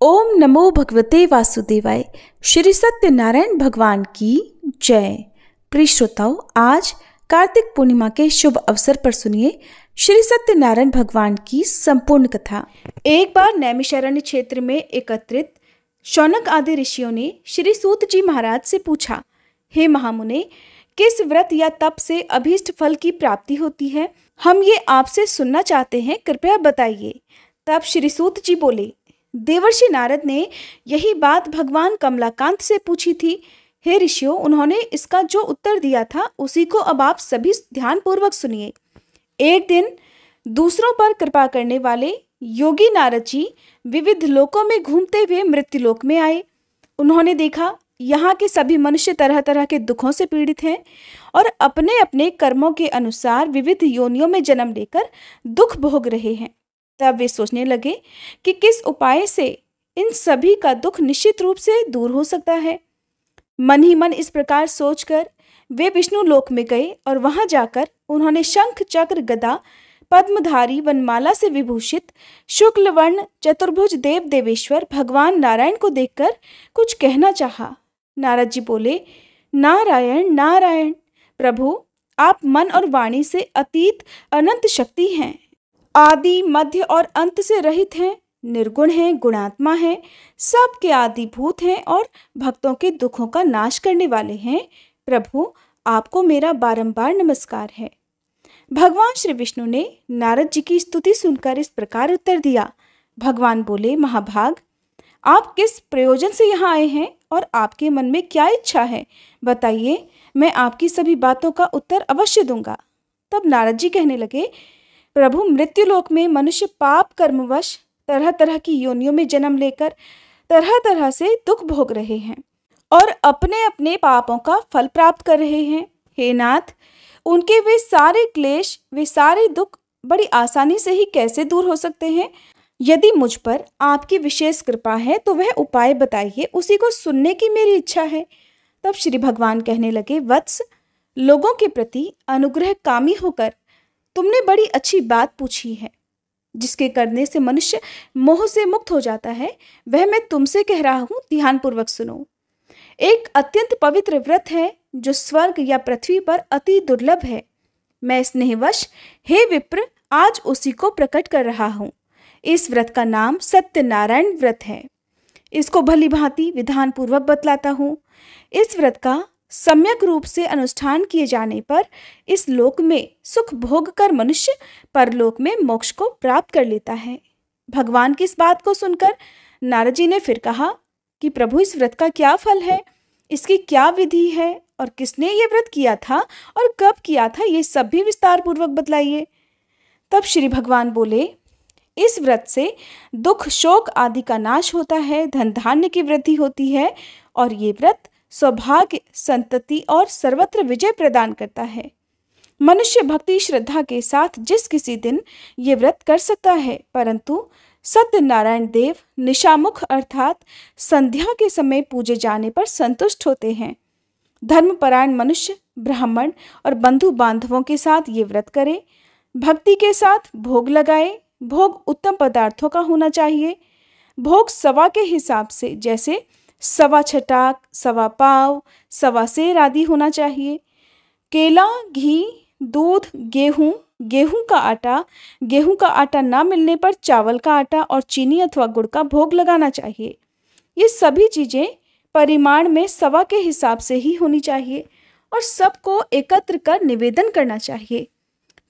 ओम नमो भगवते वासुदेवाय। श्री सत्यनारायण भगवान की जय। प्रिय श्रोताओं, आज कार्तिक पूर्णिमा के शुभ अवसर पर सुनिए श्री सत्यनारायण भगवान की संपूर्ण कथा। एक बार नैमिषारण्य क्षेत्र में एकत्रित शौनक आदि ऋषियों ने श्री सूत जी महाराज से पूछा, हे महामुने, किस व्रत या तप से अभीष्ट फल की प्राप्ति होती है? हम ये आपसे सुनना चाहते हैं, कृपया बताइए। तब श्री सूत जी बोले, देवर्षि नारद ने यही बात भगवान कमलाकांत से पूछी थी। हे ऋषियों, उन्होंने इसका जो उत्तर दिया था उसी को अब आप सभी ध्यान पूर्वक सुनिए। एक दिन दूसरों पर कृपा करने वाले योगी नारद जी विविध लोकों में घूमते हुए मृत्युलोक में आए। उन्होंने देखा यहाँ के सभी मनुष्य तरह तरह के दुखों से पीड़ित हैं और अपने अपने कर्मों के अनुसार विविध योनियों में जन्म लेकर दुख भोग रहे हैं। तब वे सोचने लगे कि किस उपाय से इन सभी का दुख निश्चित रूप से दूर हो सकता है। मन ही मन इस प्रकार सोचकर वे विष्णु लोक में गए और वहां जाकर उन्होंने शंख चक्र गदा पद्मधारी वनमाला से विभूषित शुक्ल वर्ण चतुर्भुज देव देवेश्वर भगवान नारायण को देखकर कुछ कहना चाहा। नारद जी बोले, नारायण नारायण, प्रभु आप मन और वाणी से अतीत अनंत शक्ति हैं, आदि मध्य और अंत से रहित हैं, निर्गुण हैं, गुणात्मा हैं, सबके आदिभूत हैं और भक्तों के दुखों का नाश करने वाले हैं। प्रभु आपको मेरा बारंबार नमस्कार है। भगवान श्री विष्णु ने नारद जी की स्तुति सुनकर इस प्रकार उत्तर दिया। भगवान बोले, महाभाग, आप किस प्रयोजन से यहाँ आए हैं और आपके मन में क्या इच्छा है? बताइए, मैं आपकी सभी बातों का उत्तर अवश्य दूंगा। तब नारद जी कहने लगे, प्रभु, मृत्युलोक में मनुष्य पाप कर्मवश तरह तरह की योनियों में जन्म लेकर तरह तरह से दुख भोग रहे हैं और अपने अपने पापों का फल प्राप्त कर रहे हैं। हे नाथ, उनके वे सारे क्लेश, वे सारे दुख बड़ी आसानी से ही कैसे दूर हो सकते हैं? यदि मुझ पर आपकी विशेष कृपा है तो वह उपाय बताइए, उसी को सुनने की मेरी इच्छा है। तब श्री भगवान कहने लगे, वत्स, लोगों के प्रति अनुग्रह कामी होकर तुमने बड़ी अच्छी बात पूछी है। जिसके करने से मनुष्य मोह से मुक्त हो जाता है, वह मैं तुमसे कह रहा हूं, ध्यान पूर्वक सुनो। एक अत्यंत पवित्र व्रत है जो स्वर्ग या पृथ्वी पर अति दुर्लभ है। मैं स्नेहवश, हे विप्र, आज उसी को प्रकट कर रहा हूं। इस व्रत का नाम सत्यनारायण व्रत है। इसको भली भांति विधान पूर्वक बतलाता हूं। इस व्रत का सम्यक रूप से अनुष्ठान किए जाने पर इस लोक में सुख भोग कर मनुष्य परलोक में मोक्ष को प्राप्त कर लेता है। भगवान की इस बात को सुनकर नारद जी ने फिर कहा कि प्रभु, इस व्रत का क्या फल है, इसकी क्या विधि है और किसने ये व्रत किया था और कब किया था, ये सब भी विस्तार पूर्वक बतलाइए। तब श्री भगवान बोले, इस व्रत से दुख शोक आदि का नाश होता है, धन धान्य की वृद्धि होती है और ये व्रत सौभाग्य, संतति और सर्वत्र विजय प्रदान करता है। मनुष्य भक्ति श्रद्धा के साथ जिस किसी दिन ये व्रत कर सकता है, परंतु सत्यनारायण देव निशामुख अर्थात संध्या के समय पूजे जाने पर संतुष्ट होते हैं। धर्मपरायण मनुष्य ब्राह्मण और बंधु बांधवों के साथ ये व्रत करे, भक्ति के साथ भोग लगाए। भोग उत्तम पदार्थों का होना चाहिए। भोग सवा के हिसाब से, जैसे सवा छटाक, सवा पाव, सवा सेर आदि होना चाहिए। केला, घी, दूध, गेहूं, गेहूं का आटा ना मिलने पर चावल का आटा और चीनी अथवा गुड़ का भोग लगाना चाहिए। ये सभी चीजें परिमाण में सवा के हिसाब से ही होनी चाहिए और सबको एकत्र कर निवेदन करना चाहिए।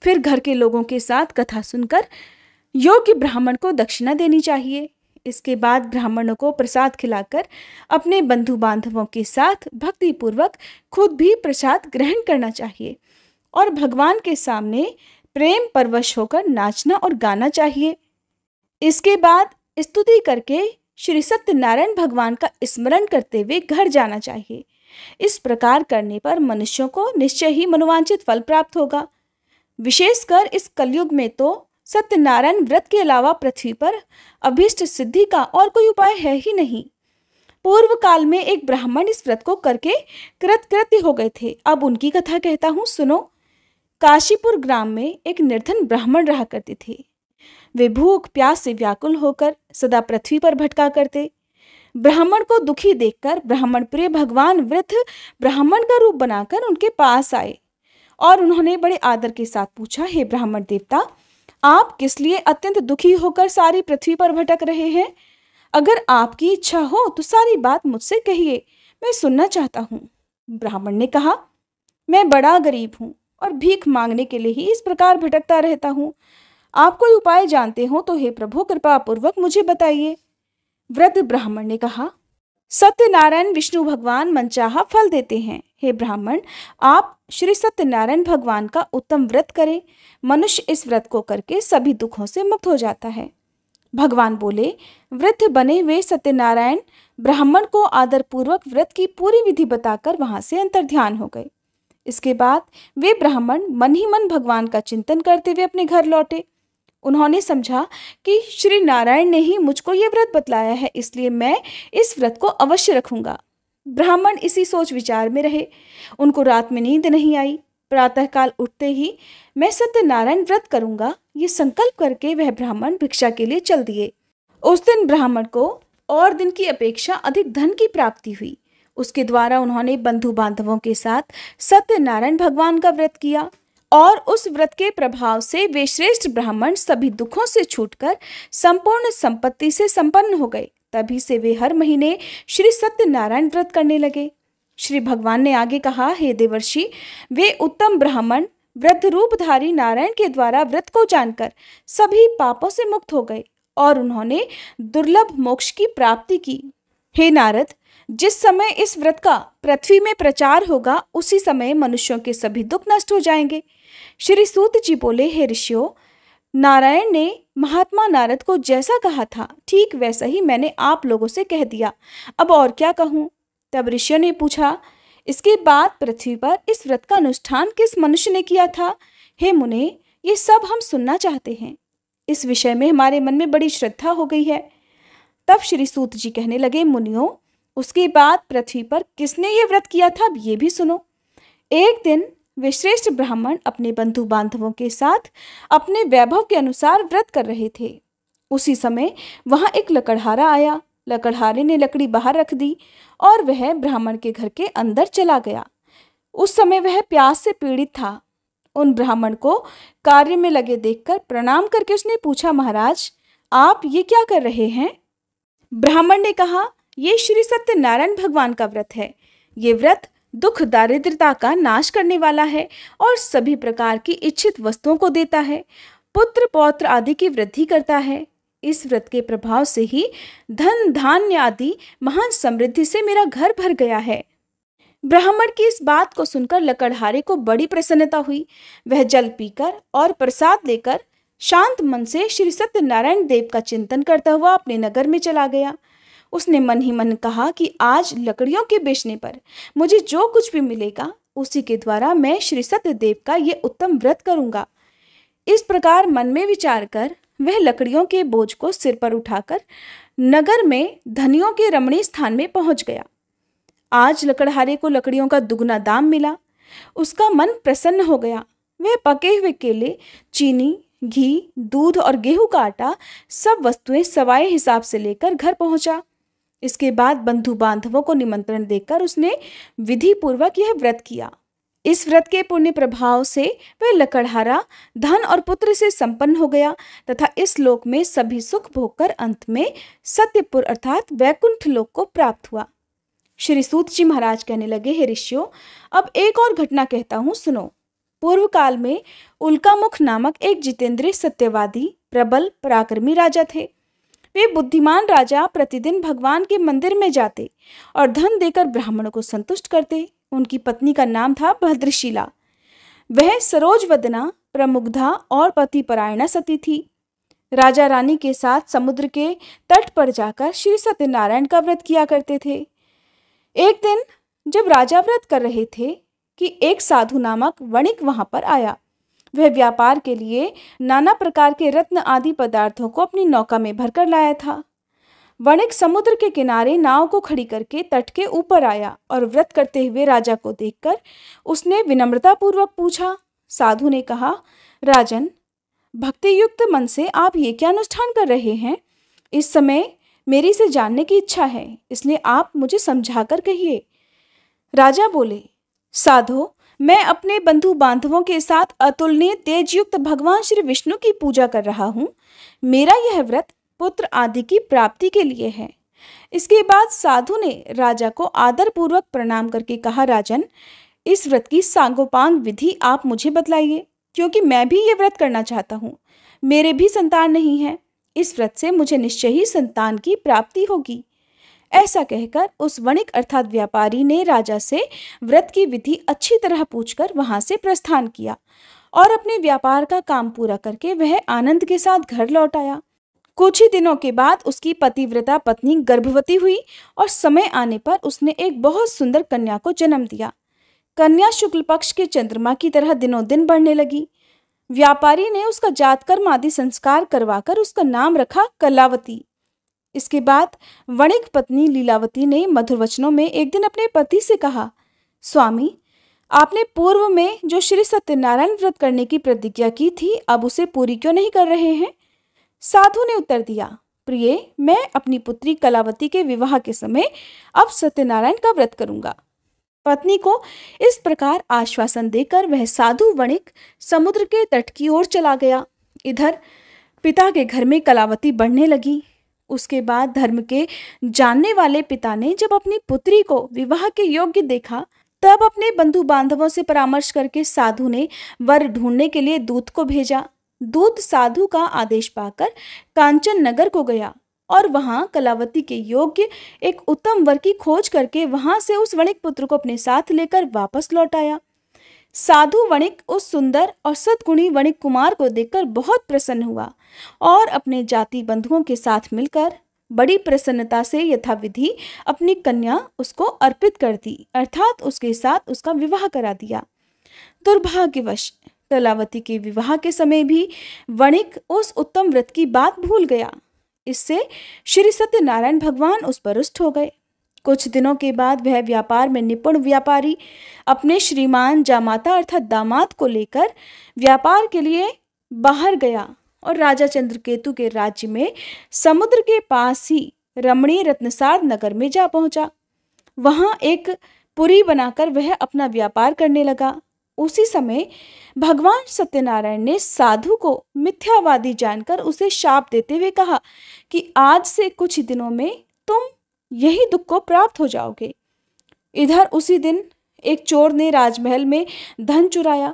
फिर घर के लोगों के साथ कथा सुनकर योग्य ब्राह्मण को दक्षिणा देनी चाहिए। इसके बाद ब्राह्मणों को प्रसाद खिलाकर अपने बंधु बांधवों के साथ भक्ति पूर्वक खुद भी प्रसाद ग्रहण करना चाहिए और भगवान के सामने प्रेम परवश होकर नाचना और गाना चाहिए। इसके बाद स्तुति करके श्री सत्यनारायण भगवान का स्मरण करते हुए घर जाना चाहिए। इस प्रकार करने पर मनुष्यों को निश्चय ही मनोवांछित फल प्राप्त होगा। विशेषकर इस कलयुग में तो सत्यनारायण व्रत के अलावा पृथ्वी पर अभीष्ट सिद्धि का और कोई उपाय है ही नहीं। पूर्व काल में एक ब्राह्मण इस व्रत को करके कृतकृत्य हो गए थे। अब उनकी कथा कहता हूँ, सुनो। काशीपुर ग्राम में एक निर्धन ब्राह्मण रहा करते थे। वे भूख प्यास से व्याकुल होकर सदा पृथ्वी पर भटका करते। ब्राह्मण को दुखी देखकर ब्राह्मण प्रिय भगवान वृद्ध ब्राह्मण का रूप बनाकर उनके पास आए और उन्होंने बड़े आदर के साथ पूछा, हे ब्राह्मण देवता, आप किस लिए अत्यंत दुखी होकर सारी पृथ्वी पर भटक रहे हैं? अगर आपकी इच्छा हो तो सारी बात मुझसे कहिए, मैं सुनना चाहता हूँ। ब्राह्मण ने कहा, मैं बड़ा गरीब हूँ और भीख मांगने के लिए ही इस प्रकार भटकता रहता हूँ। आप कोई उपाय जानते हो तो हे प्रभु कृपा पूर्वक मुझे बताइए। वृद्ध ब्राह्मण ने कहा, सत्यनारायण विष्णु भगवान मनचाहा फल देते हैं। हे ब्राह्मण, आप श्री सत्यनारायण भगवान का उत्तम व्रत करें। मनुष्य इस व्रत को करके सभी दुखों से मुक्त हो जाता है। भगवान बोले। वृद्ध बने वे सत्यनारायण ब्राह्मण को आदर पूर्वक व्रत की पूरी विधि बताकर वहां से अंतर्ध्यान हो गए। इसके बाद वे ब्राह्मण मन ही मन भगवान का चिंतन करते हुए अपने घर लौटे। उन्होंने समझा कि श्री नारायण ने ही मुझको ये व्रत बतलाया है, इसलिए मैं इस व्रत को अवश्य रखूंगा। ब्राह्मण इसी सोच विचार में रहे। उनको रात में नींद नहीं आई। प्रातःकाल उठते ही मैं सत्यनारायण व्रत करूंगा, ये संकल्प करके वह ब्राह्मण भिक्षा के लिए चल दिए। उस दिन ब्राह्मण को और दिन की अपेक्षा अधिक धन की प्राप्ति हुई। उसके द्वारा उन्होंने बंधु बांधवों के साथ सत्यनारायण भगवान का व्रत किया और उस व्रत के प्रभाव से वे श्रेष्ठ ब्राह्मण सभी दुखों से छूटकर संपूर्ण संपत्ति से संपन्न हो गए। तभी से वे हर महीने श्री सत्यनारायण व्रत करने लगे। श्री भगवान ने आगे कहा, हे देवर्षि, वे उत्तम ब्राह्मण वृद्ध रूपधारी नारायण के द्वारा व्रत को जानकर सभी पापों से मुक्त हो गए और उन्होंने दुर्लभ मोक्ष की प्राप्ति की। हे नारद, जिस समय इस व्रत का पृथ्वी में प्रचार होगा उसी समय मनुष्यों के सभी दुख नष्ट हो जाएंगे। श्री सूत जी बोले, हे ऋषियों, नारायण ने महात्मा नारद को जैसा कहा था ठीक वैसा ही मैंने आप लोगों से कह दिया, अब और क्या कहूँ। तब ऋषियों ने पूछा, इसके बाद पृथ्वी पर इस व्रत का अनुष्ठान किस मनुष्य ने किया था? हे मुने, ये सब हम सुनना चाहते हैं। इस विषय में हमारे मन में बड़ी श्रद्धा हो गई है। तब श्री सूत जी कहने लगे, मुनियों, उसके बाद पृथ्वी पर किसने ये व्रत किया था, अब ये भी सुनो। एक दिन वे श्रेष्ठ ब्राह्मण अपने बंधु बांधवों के साथ अपने वैभव के अनुसार व्रत कर रहे थे। उसी समय वहां एक लकड़हारा आया। लकड़हारे ने लकड़ी बाहर रख दी और वह ब्राह्मण के घर के अंदर चला गया। उस समय वह प्यास से पीड़ित था। उन ब्राह्मण को कार्य में लगे देखकर प्रणाम करके उसने पूछा, महाराज, आप ये क्या कर रहे हैं? ब्राह्मण ने कहा, ये श्री सत्यनारायण भगवान का व्रत है। ये व्रत दुख दारिद्रता का नाश करने वाला है और सभी प्रकार की इच्छित वस्तुओं को देता है, पुत्र पौत्र आदि की वृद्धि करता है। इस व्रत के प्रभाव से ही धन धान्य आदि महान समृद्धि से मेरा घर भर गया है। ब्राह्मण की इस बात को सुनकर लकड़हारे को बड़ी प्रसन्नता हुई। वह जल पीकर और प्रसाद लेकर शांत मन से श्री सत्यनारायण देव का चिंतन करता हुआ अपने नगर में चला गया। उसने मन ही मन कहा कि आज लकड़ियों के बेचने पर मुझे जो कुछ भी मिलेगा उसी के द्वारा मैं श्री सत्यदेव का ये उत्तम व्रत करूंगा। इस प्रकार मन में विचार कर वह लकड़ियों के बोझ को सिर पर उठाकर नगर में धनियों के रमणीय स्थान में पहुंच गया। आज लकड़हारे को लकड़ियों का दुगना दाम मिला। उसका मन प्रसन्न हो गया। वह पके हुए केले, चीनी, घी, दूध और गेहूं का आटा सब वस्तुएं सवाए हिसाब से लेकर घर पहुंचा। इसके बाद बंधु बांधवों को निमंत्रण देकर उसने विधि पूर्वक यह व्रत किया। इस व्रत के पुण्य प्रभाव से वह लकड़हारा धन और पुत्र से संपन्न हो गया तथा इस लोक में सभी सुख भोगकर अंत में सत्यपुर अर्थात वैकुंठ लोक को प्राप्त हुआ। श्री सूत जी महाराज कहने लगे, हे ऋषियों, अब एक और घटना कहता हूँ, सुनो। पूर्व काल में उल्कामुख नामक एक जितेंद्रिय सत्यवादी प्रबल पराक्रमी राजा थे। वे बुद्धिमान राजा प्रतिदिन भगवान के मंदिर में जाते और धन देकर ब्राह्मणों को संतुष्ट करते। उनकी पत्नी का नाम था भद्रशीला। वह सरोजवदना, प्रमुग्धा और पतिपरायणा सती थी। राजा रानी के साथ समुद्र के तट पर जाकर श्री सत्यनारायण का व्रत किया करते थे। एक दिन जब राजा व्रत कर रहे थे कि एक साधु नामक वणिक वहां पर आया। वह व्यापार के लिए नाना प्रकार के रत्न आदि पदार्थों को अपनी नौका में भरकर लाया था। वणिक समुद्र के किनारे नाव को खड़ी करके तट के ऊपर आया और व्रत करते हुए राजा को देखकर उसने विनम्रता पूर्वक पूछा। साधु ने कहा, राजन, भक्ति युक्त मन से आप ये क्या अनुष्ठान कर रहे हैं? इस समय मेरी से जानने की इच्छा है, इसलिए आप मुझे समझाकर कहिए। राजा बोले, साधो, मैं अपने बंधु बांधवों के साथ अतुलनीय तेज युक्त भगवान श्री विष्णु की पूजा कर रहा हूँ। मेरा यह व्रत पुत्र आदि की प्राप्ति के लिए है। इसके बाद साधु ने राजा को आदर पूर्वक प्रणाम करके कहा, राजन, इस व्रत की सांगोपांग विधि आप मुझे बतलाइए, क्योंकि मैं भी ये व्रत करना चाहता हूँ। मेरे भी संतान नहीं है। इस व्रत से मुझे निश्चय ही संतान की प्राप्ति होगी। ऐसा कहकर उस वणिक अर्थात व्यापारी ने राजा से व्रत की विधि अच्छी तरह पूछकर वहां से प्रस्थान किया और अपने व्यापार का काम पूरा करके वह आनंद के साथ घर लौट आया। कुछ ही दिनों के बाद उसकी पतिव्रता पत्नी गर्भवती हुई और समय आने पर उसने एक बहुत सुंदर कन्या को जन्म दिया। कन्या शुक्ल पक्ष के चंद्रमा की तरह दिनों दिन बढ़ने लगी। व्यापारी ने उसका जातकर्म आदि संस्कार करवाकर उसका नाम रखा कलावती। इसके बाद वणिक पत्नी लीलावती ने मधुर वचनों में एक दिन अपने पति से कहा, स्वामी, आपने पूर्व में जो श्री सत्यनारायण व्रत करने की प्रतिज्ञा की थी, अब उसे पूरी क्यों नहीं कर रहे हैं? साधु ने उत्तर दिया, प्रिय, मैं अपनी पुत्री कलावती के विवाह के समय अब सत्यनारायण का व्रत करूंगा। पत्नी को इस प्रकार आश्वासन देकर वह साधु वणिक समुद्र के तट की ओर चला गया। इधर पिता के घर में कलावती बढ़ने लगी। उसके बाद धर्म के जानने वाले पिता ने जब अपनी पुत्री को विवाह के योग्य देखा, तब अपने बंधु बांधवों से परामर्श करके साधु ने वर ढूंढने के लिए दूत को भेजा। दूत साधु का आदेश पाकर कांचन नगर को गया और वहां कलावती के योग्य एक उत्तम वर की खोज करके वहां से उस वणिक पुत्र को अपने साथ लेकर वापस लौट आया। साधु वणिक उस सुंदर और सद्गुणी वणिक कुमार को देखकर बहुत प्रसन्न हुआ और अपने जाति बंधुओं के साथ मिलकर बड़ी प्रसन्नता से यथाविधि अपनी कन्या उसको अर्पित कर दी, अर्थात उसके साथ उसका विवाह करा दिया। दुर्भाग्यवश कलावती के विवाह के समय भी वणिक उस उत्तम व्रत की बात भूल गया। इससे श्री सत्यनारायण भगवान उस पर रुष्ट हो गए। कुछ दिनों के बाद वह व्यापार में निपुण व्यापारी अपने श्रीमान जामाता अर्थात दामाद को लेकर व्यापार के लिए बाहर गया और राजा चंद्रकेतु के राज्य में समुद्र के पास ही रमणीय रत्नसार नगर में जा पहुंचा। वहां एक पुरी बनाकर वह अपना व्यापार करने लगा। उसी समय भगवान सत्यनारायण ने साधु को मिथ्यावादी जानकर उसे शाप देते हुए कहा कि आज से कुछ ही दिनों में तुम यही दुख को प्राप्त हो जाओगे। इधर उसी दिन एक चोर ने राजमहल में धन चुराया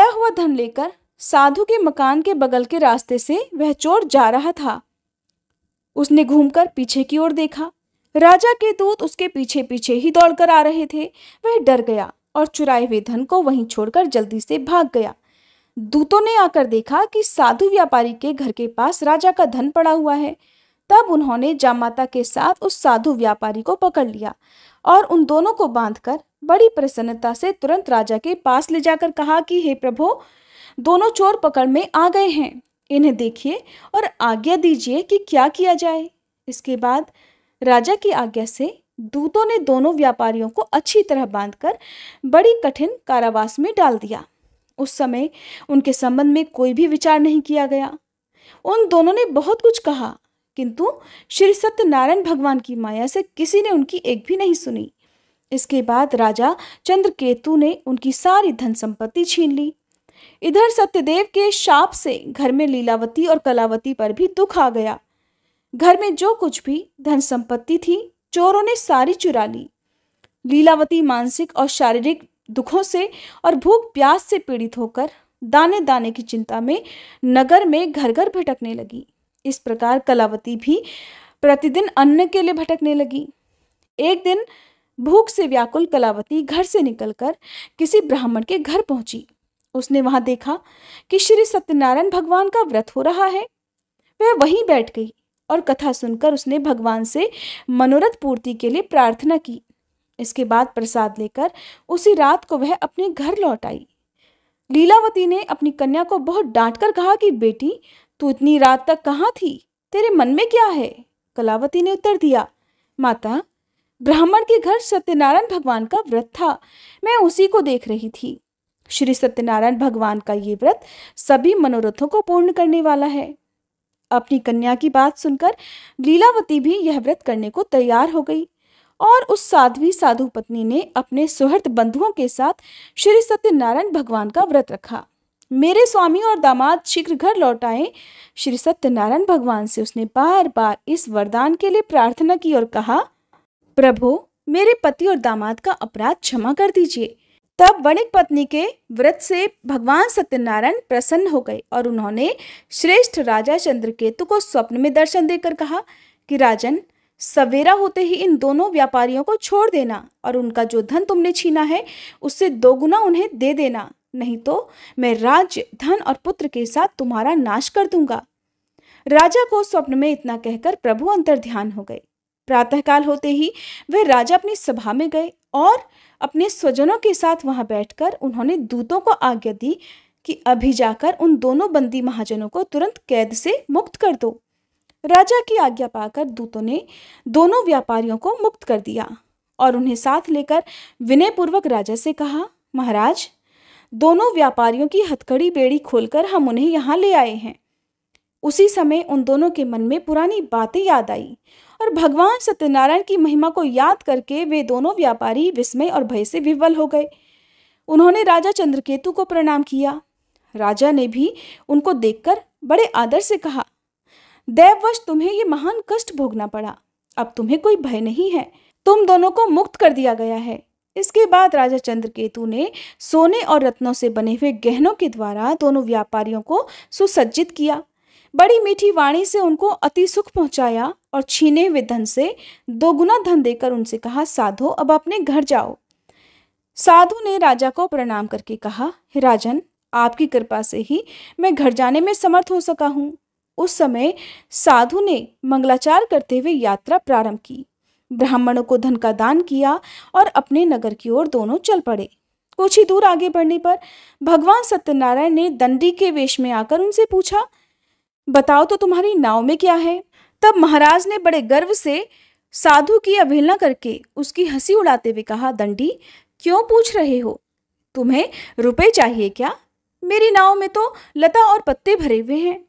हुआ धन लेकर साधु के मकान के बगल के रास्ते से वह चोर जा रहा था। उसने घूमकर पीछे की ओर देखा। राजा के दूत उसके पीछे पीछे ही दौड़कर आ रहे थे। वह डर गया और चुराए हुए धन को वहीं छोड़कर जल्दी से भाग गया। दूतों ने आकर देखा कि साधु व्यापारी के घर के पास राजा का धन पड़ा हुआ है। तब उन्होंने जामाता के साथ उस साधु व्यापारी को पकड़ लिया और उन दोनों को बांधकर बड़ी प्रसन्नता से तुरंत राजा के पास ले जाकर कहा कि हे प्रभु, दोनों चोर पकड़ में आ गए हैं, इन्हें देखिए और आज्ञा दीजिए कि क्या किया जाए। इसके बाद राजा की आज्ञा से दूतों ने दोनों व्यापारियों को अच्छी तरह बांधकर बड़ी कठिन कारावास में डाल दिया। उस समय उनके संबंध में कोई भी विचार नहीं किया गया। उन दोनों ने बहुत कुछ कहा, किंतु श्री सत्यनारायण भगवान की माया से किसी ने उनकी एक भी नहीं सुनी। इसके बाद राजा चंद्रकेतु ने उनकी सारी धन संपत्ति छीन ली। इधर सत्यदेव के शाप से घर में लीलावती और कलावती पर भी दुख आ गया। घर में जो कुछ भी धन संपत्ति थी चोरों ने सारी चुरा ली। लीलावती मानसिक और शारीरिक दुखों से और भूख प्यास से पीड़ित होकर दाने दाने की चिंता में नगर में घर घर भटकने लगी। इस प्रकार कलावती भी प्रतिदिन अन्न के लिए भटकने लगी। एक दिन भूख से व्याकुल कलावती घर से निकलकर किसी ब्राह्मण के घर पहुंची। उसने वहां देखा कि श्री सत्यनारायण भगवान का व्रत हो रहा है। वह वहीं बैठ गई और कथा सुनकर उसने भगवान से मनोरथ पूर्ति के लिए प्रार्थना की। इसके बाद प्रसाद लेकर उसी रात को वह अपने घर लौट आई। लीलावती ने अपनी कन्या को बहुत डांटकर कहा कि बेटी, तू इतनी रात तक कहाँ थी? तेरे मन में क्या है? कलावती ने उत्तर दिया, माता, ब्राह्मण के घर सत्यनारायण भगवान का व्रत था, मैं उसी को देख रही थी। श्री सत्यनारायण भगवान का ये व्रत सभी मनोरथों को पूर्ण करने वाला है। अपनी कन्या की बात सुनकर लीलावती भी यह व्रत करने को तैयार हो गई और उस साध्वी साधु पत्नी ने अपने सुहृद बंधुओं के साथ श्री सत्यनारायण भगवान का व्रत रखा। मेरे स्वामी और दामाद शीघ्र घर लौट आए। श्री सत्यनारायण भगवान से उसने बार बार इस वरदान के लिए प्रार्थना की और कहा, प्रभु मेरे पति और दामाद का अपराध क्षमा कर दीजिए। तब वणिक पत्नी के व्रत से भगवान सत्यनारायण प्रसन्न हो गए और उन्होंने श्रेष्ठ राजा चंद्रकेतु को स्वप्न में दर्शन देकर कहा कि राजन, सवेरा होते ही इन दोनों व्यापारियों को छोड़ देना और उनका जो धन तुमने छीना है उससे दोगुना उन्हें दे देना, नहीं तो मैं राज्य, धन और पुत्र के साथ तुम्हारा नाश कर दूंगा। राजा को स्वप्न में इतना कहकर प्रभु अंतर्ध्यान हो गए। प्रातःकाल होते ही वह राजा अपनी सभा में गए और अपने स्वजनों के साथ वहां बैठकर उन्होंने दूतों को आज्ञा दी कि अभी जाकर उन दोनों बंदी महाजनों को तुरंत कैद से मुक्त कर दो। राजा की आज्ञा पाकर दूतों ने दोनों व्यापारियों को मुक्त कर दिया और उन्हें साथ लेकर विनयपूर्वक राजा से कहा, महाराज, दोनों व्यापारियों की हथकड़ी बेड़ी खोलकर हम उन्हें यहाँ ले आए हैं। उसी समय उन दोनों के मन में पुरानी बातें याद आई और भगवान सत्यनारायण की महिमा को याद करके वे दोनों व्यापारी विस्मय और भय से विह्वल हो गए। उन्होंने राजा चंद्रकेतु को प्रणाम किया। राजा ने भी उनको देखकर बड़े आदर से कहा, दैववश तुम्हें ये महान कष्ट भोगना पड़ा, अब तुम्हें कोई भय नहीं है, तुम दोनों को मुक्त कर दिया गया है। इसके बाद राजा चंद्रकेतु ने सोने और रत्नों से बने हुए गहनों के द्वारा दोनों व्यापारियों को सुसज्जित किया। बड़ी मीठी वाणी से उनको अति सुख पहुंचाया और छीने हुए धन से दोगुना धन देकर उनसे कहा, साधो अब अपने घर जाओ। साधु ने राजा को प्रणाम करके कहा, हे राजन, आपकी कृपा से ही मैं घर जाने में समर्थ हो सका हूँ। उस समय साधु ने मंगलाचार करते हुए यात्रा प्रारंभ की, ब्राह्मणों को धन का दान किया और अपने नगर की ओर दोनों चल पड़े। कुछ ही दूर आगे बढ़ने पर भगवान सत्यनारायण ने दंडी के वेश में आकर उनसे पूछा, बताओ तो तुम्हारी नाव में क्या है। तब महाराज ने बड़े गर्व से साधु की अवहेलना करके उसकी हंसी उड़ाते हुए कहा, दंडी, क्यों पूछ रहे हो? तुम्हें रुपए चाहिए क्या? मेरी नाव में तो लता और पत्ते भरे हुए हैं।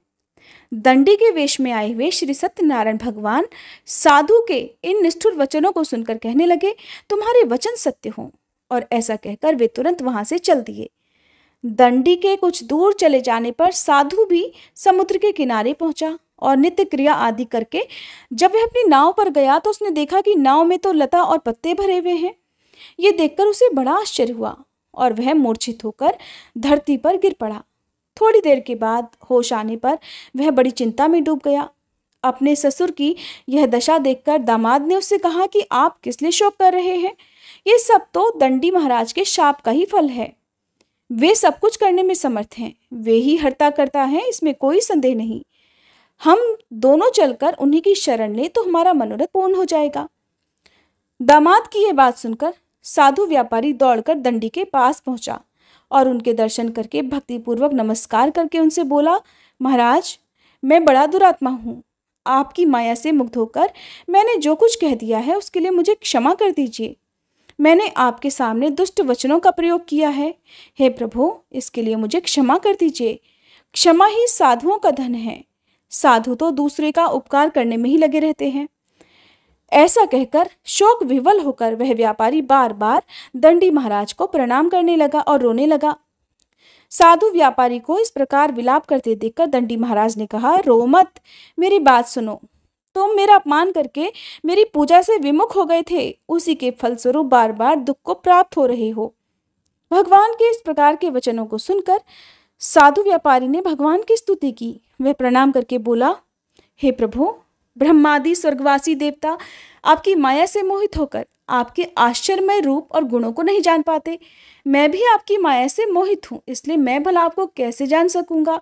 दंडी के वेश में आए हुए श्री सत्यनारायण भगवान साधु के इन निष्ठुर वचनों को सुनकर कहने लगे, तुम्हारे वचन सत्य हों। और ऐसा कहकर वे तुरंत वहां से चल दिए। दंडी के कुछ दूर चले जाने पर साधु भी समुद्र के किनारे पहुंचा और नित्य क्रिया आदि करके जब वह अपनी नाव पर गया तो उसने देखा कि नाव में तो लता और पत्ते भरे हुए हैं। ये देखकर उसे बड़ा आश्चर्य हुआ और वह मूर्छित होकर धरती पर गिर पड़ा। थोड़ी देर के बाद होश आने पर वह बड़ी चिंता में डूब गया। अपने ससुर की यह दशा देखकर दामाद ने उससे कहा कि आप किस लिए शोक कर रहे हैं? ये सब तो दंडी महाराज के शाप का ही फल है। वे सब कुछ करने में समर्थ हैं, वे ही हरता करता है, इसमें कोई संदेह नहीं। हम दोनों चलकर उन्हीं की शरण लें तो हमारा मनोरथ पूर्ण हो जाएगा। दामाद की यह बात सुनकर साधु व्यापारी दौड़कर दंडी के पास पहुंचा और उनके दर्शन करके भक्तिपूर्वक नमस्कार करके उनसे बोला, महाराज, मैं बड़ा दुरात्मा हूँ। आपकी माया से मुग्ध होकर मैंने जो कुछ कह दिया है उसके लिए मुझे क्षमा कर दीजिए। मैंने आपके सामने दुष्ट वचनों का प्रयोग किया है। हे प्रभु, इसके लिए मुझे क्षमा कर दीजिए। क्षमा ही साधुओं का धन है। साधु तो दूसरे का उपकार करने में ही लगे रहते हैं। ऐसा कहकर शोक विवल होकर वह व्यापारी बार बार दंडी महाराज को प्रणाम करने लगा और रोने लगा। साधु व्यापारी को इस प्रकार विलाप करते देखकर दंडी महाराज ने कहा, रो मत, मेरी बात सुनो। तुम मेरा अपमान करके मेरी पूजा से विमुख हो गए थे, उसी के फलस्वरूप बार बार दुख को प्राप्त हो रहे हो। भगवान के इस प्रकार के वचनों को सुनकर साधु व्यापारी ने भगवान की स्तुति की। वह प्रणाम करके बोला, हे प्रभु, ब्रह्मादि स्वर्गवासी देवता आपकी माया से मोहित होकर आपके आश्चर्यमय रूप और गुणों को नहीं जान पाते। मैं भी आपकी माया से मोहित हूँ, इसलिए मैं भला आपको कैसे जान सकूंगा।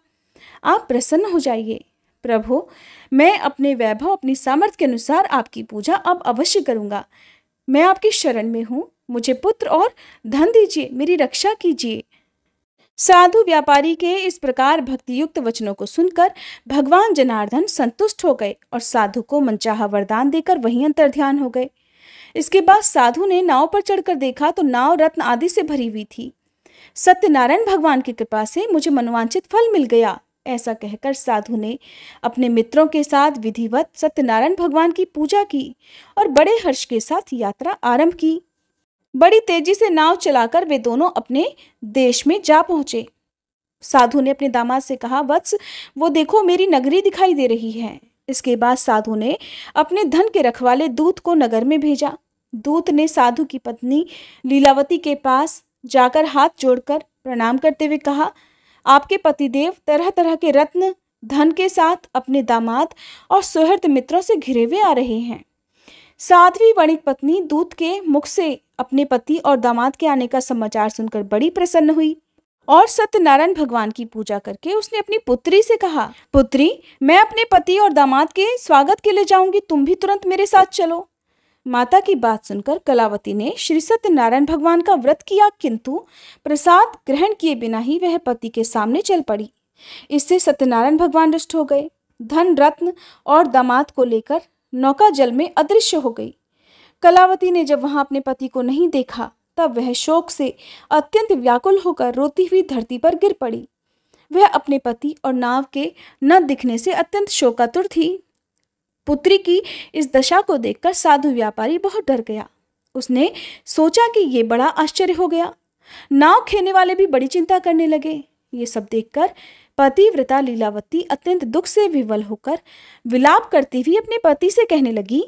आप प्रसन्न हो जाइए। प्रभु, मैं अपने वैभव, अपनी सामर्थ्य के अनुसार आपकी पूजा अब अवश्य करूंगा। मैं आपकी शरण में हूँ, मुझे पुत्र और धन दीजिए, मेरी रक्षा कीजिए। साधु व्यापारी के इस प्रकार भक्तियुक्त वचनों को सुनकर भगवान जनार्दन संतुष्ट हो गए और साधु को मनचाहा वरदान देकर वहीं अंतर्ध्यान हो गए। इसके बाद साधु ने नाव पर चढ़कर देखा तो नाव रत्न आदि से भरी हुई थी। सत्यनारायण भगवान की कृपा से मुझे मनोवांछित फल मिल गया। ऐसा कहकर साधु ने अपने मित्रों के साथ विधिवत सत्यनारायण भगवान की पूजा की और बड़े हर्ष के साथ यात्रा आरंभ की। बड़ी तेजी से नाव चलाकर वे दोनों अपने देश में जा पहुंचे। साधु ने अपने दामाद से कहा, वत्स, वो देखो, मेरी नगरी दिखाई दे रही है। इसके बाद साधु ने अपने धन के रखवाले दूत को नगर में भेजा। दूत ने साधु की पत्नी लीलावती के पास जाकर हाथ जोड़कर प्रणाम करते हुए कहा, आपके पतिदेव तरह तरह के रत्न धन के साथ अपने दामाद और सुहृद मित्रों से घिरे हुए आ रहे हैं। साध्वी वणिक पत्नी दूत के मुख से अपने पति और दामाद के आने का समाचार सुनकर बड़ी प्रसन्न हुई और सत्यनारायण भगवान की पूजा करके उसने अपनी पुत्री से कहा, पुत्री, मैं अपने पति और दामाद के स्वागत के लिए जाऊंगी, तुम भी तुरंत मेरे साथ चलो। माता की बात सुनकर कलावती ने श्री सत्यनारायण भगवान का व्रत किया, किंतु प्रसाद ग्रहण किए बिना ही वह पति के सामने चल पड़ी। इससे सत्यनारायण भगवान रुष्ट हो गए। धन, रत्न और दामाद को लेकर नौका जल में अदृश्य हो गई। कलावती ने जब वहां अपने पति को नहीं देखा, तब वह शोक से अत्यंत व्याकुल होकर रोती हुई धरती पर गिर पड़ी। वह अपने पति और नाव के न दिखने से अत्यंत शोकातुर थी। पुत्री की इस दशा को देखकर साधु व्यापारी बहुत डर गया। उसने सोचा कि ये बड़ा आश्चर्य हो गया। नाव खेने वाले भी बड़ी चिंता करने लगे। ये सब देखकर पतिव्रता लीलावती अत्यंत दुख से विवल होकर विलाप करती हुई अपने पति से कहने लगी,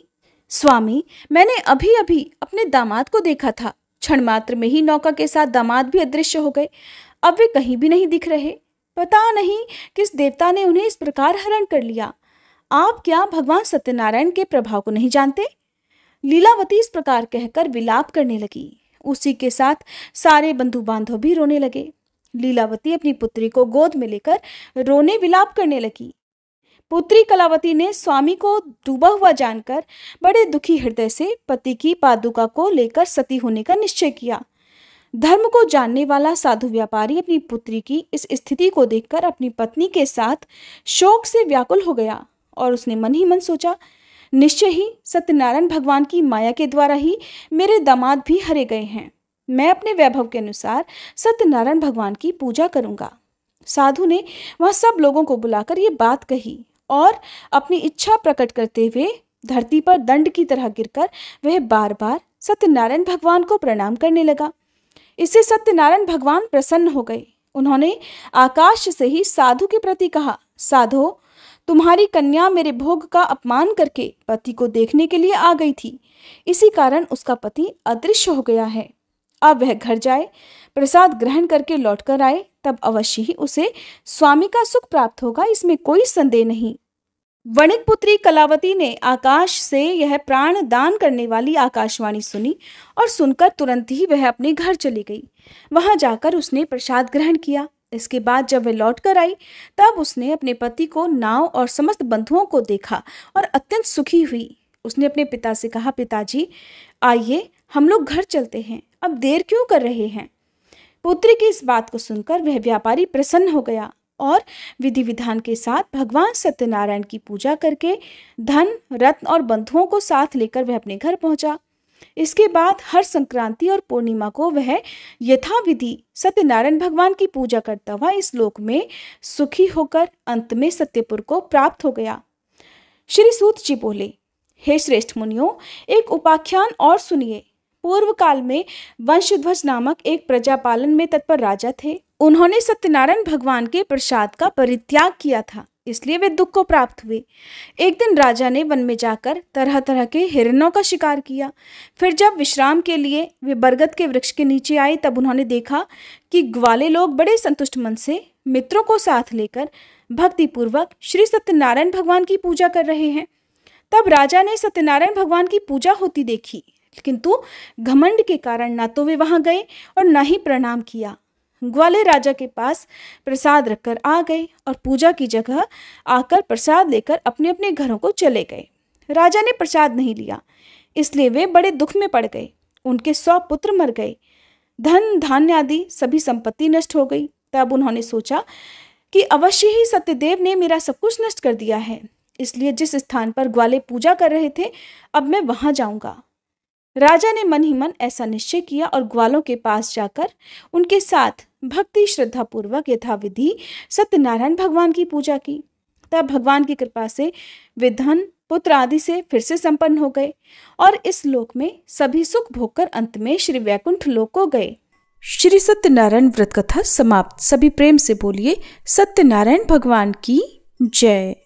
स्वामी, मैंने अभी अभी अपने दामाद को देखा था। क्षण मात्र में ही नौका के साथ दामाद भी अदृश्य हो गए। अब वे कहीं भी नहीं दिख रहे। पता नहीं किस देवता ने उन्हें इस प्रकार हरण कर लिया। आप क्या भगवान सत्यनारायण के प्रभाव को नहीं जानते? लीलावती इस प्रकार कहकर विलाप करने लगी। उसी के साथ सारे बंधु बांधव भी रोने लगे। लीलावती अपनी पुत्री को गोद में लेकर रोने विलाप करने लगी। पुत्री कलावती ने स्वामी को डूबा हुआ जानकर बड़े दुखी हृदय से पति की पादुका को लेकर सती होने का निश्चय किया। धर्म को जानने वाला साधु व्यापारी अपनी पुत्री की इस स्थिति को देखकर अपनी पत्नी के साथ शोक से व्याकुल हो गया और उसने मन ही मन सोचा, निश्चय ही सत्यनारायण भगवान की माया के द्वारा ही मेरे दामाद भी हरे गए हैं। मैं अपने वैभव के अनुसार सत्यनारायण भगवान की पूजा करूंगा। साधु ने वह सब लोगों को बुलाकर ये बात कही और अपनी इच्छा प्रकट करते हुए धरती पर दंड की तरह गिरकर वह बार बार सत्यनारायण भगवान को प्रणाम करने लगा। इससे सत्यनारायण भगवान प्रसन्न हो गए। उन्होंने आकाश से ही साधु के प्रति कहा, साधो, तुम्हारी कन्या मेरे भोग का अपमान करके पति को देखने के लिए आ गई थी। इसी कारण उसका पति अदृश्य हो गया है। अब वह घर जाए, प्रसाद ग्रहण करके लौटकर आए, तब अवश्य ही उसे स्वामी का सुख प्राप्त होगा, इसमें कोई संदेह नहीं। वणिक पुत्री कलावती ने आकाश से यह प्राण दान करने वाली आकाशवाणी सुनी और सुनकर तुरंत ही वह अपने घर चली गई। वहां जाकर उसने प्रसाद ग्रहण किया। इसके बाद जब वह लौट कर आई, तब उसने अपने पति को, नाव और समस्त बंधुओं को देखा और अत्यंत सुखी हुई। उसने अपने पिता से कहा, पिताजी, आइए हम लोग घर चलते हैं, अब देर क्यों कर रहे हैं? पुत्री की इस बात को सुनकर वह व्यापारी प्रसन्न हो गया और विधि विधान के साथ भगवान सत्यनारायण की पूजा करके धन, रत्न और बंधुओं को साथ लेकर वह अपने घर पहुंचा। इसके बाद हर संक्रांति और पूर्णिमा को वह यथाविधि सत्यनारायण भगवान की पूजा करता हुआ इस लोक में सुखी होकर अंत में सत्यपुर को प्राप्त हो गया। श्री सूत जी बोले, हे श्रेष्ठ मुनियों, एक उपाख्यान और सुनिए। पूर्व काल में वंशध्वज नामक एक प्रजापालन में तत्पर राजा थे। उन्होंने सत्यनारायण भगवान के प्रसाद का परित्याग किया था, इसलिए वे दुख को प्राप्त हुए। एक दिन राजा ने वन में जाकर तरह तरह के हिरणों का शिकार किया। फिर जब विश्राम के लिए वे बरगद के वृक्ष के नीचे आए, तब उन्होंने देखा कि ग्वाले लोग बड़े संतुष्ट मन से मित्रों को साथ लेकर भक्तिपूर्वक श्री सत्यनारायण भगवान की पूजा कर रहे हैं। तब राजा ने सत्यनारायण भगवान की पूजा होती देखी, किंतु घमंड के कारण ना तो वे वहां गए और ना ही प्रणाम किया। ग्वाले राजा के पास प्रसाद रखकर आ गए और पूजा की जगह आकर प्रसाद लेकर अपने अपने घरों को चले गए। राजा ने प्रसाद नहीं लिया, इसलिए वे बड़े दुख में पड़ गए। उनके 100 पुत्र मर गए, धन धान्य आदि सभी संपत्ति नष्ट हो गई। तब उन्होंने सोचा कि अवश्य ही सत्यदेव ने मेरा सब कुछ नष्ट कर दिया है, इसलिए जिस स्थान पर ग्वाले पूजा कर रहे थे, अब मैं वहां जाऊंगा। राजा ने मन ही मन ऐसा निश्चय किया और ग्वालों के पास जाकर उनके साथ भक्ति श्रद्धा पूर्वक यथाविधि सत्यनारायण भगवान की पूजा की। तब भगवान की कृपा से वे धन पुत्र आदि से फिर से संपन्न हो गए और इस लोक में सभी सुख भोगकर अंत में श्री वैकुंठ लोक को गए। श्री सत्यनारायण व्रत कथा समाप्त। सभी प्रेम से बोलिए सत्यनारायण भगवान की जय।